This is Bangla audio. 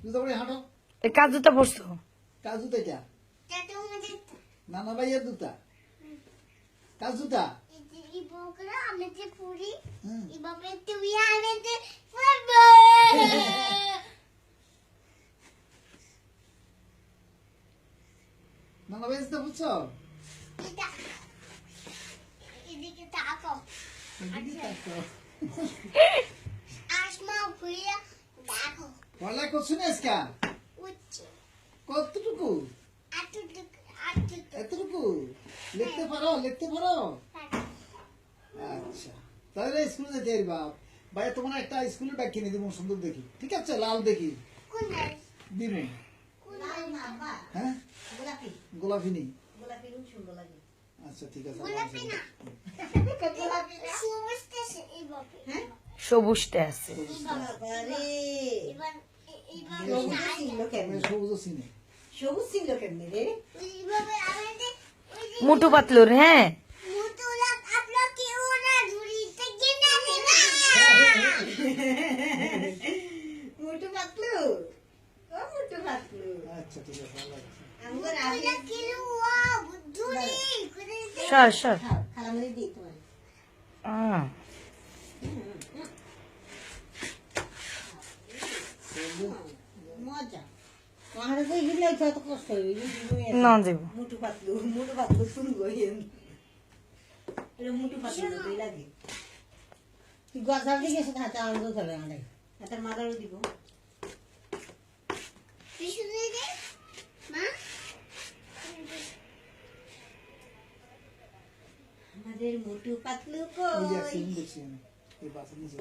জুতা পরে হাঁটো। এই কাজুটা পরছো? কার জুতা এটা? নানা ভাইয়ের জুতা। কার জুতা? নানা ভাইয়ের জুতা বুঝছো? পড়ালেখা করছো না আজকে? কতটুকু? এতটুকু লিখতে পারো? লিখতে পারো? আচ্ছা, তাহলে স্কুলে যেতে পারবা। ভাই তোমার একটা স্কুলের ব্যাগ কিনে দিব সুন্দর দেখি, ঠিক আছে? লাল দেখি দিব। হ্যাঁ, গোলাপি নেই? আচ্ছা ঠিক আছে, সবুজটা আছে। সবুজ চিনে। সবুজ ছিল কেমনি রে? মুটু পাতলুর, হ্যাঁ মুটু পাতলু, ও মুটু পাতলু। আচ্ছা ঠিক আছে, ভালো আছে। আমার সর সর। খালামুড়ি দিই তোমার। মজা আমার তো হিলাই তো কষ্ট হইবে। না দেব মুটু পাতলু শুনবো এটা মুটু পাতলু দুই লাগে। তুই গজার দিকে এসে হাতে আনন্দ চলে আমাদের হাতের মাথারও দিব। আমাদের মুটু পাতলু ওই যে কই? দেখছি আমি এই বাসা নিচে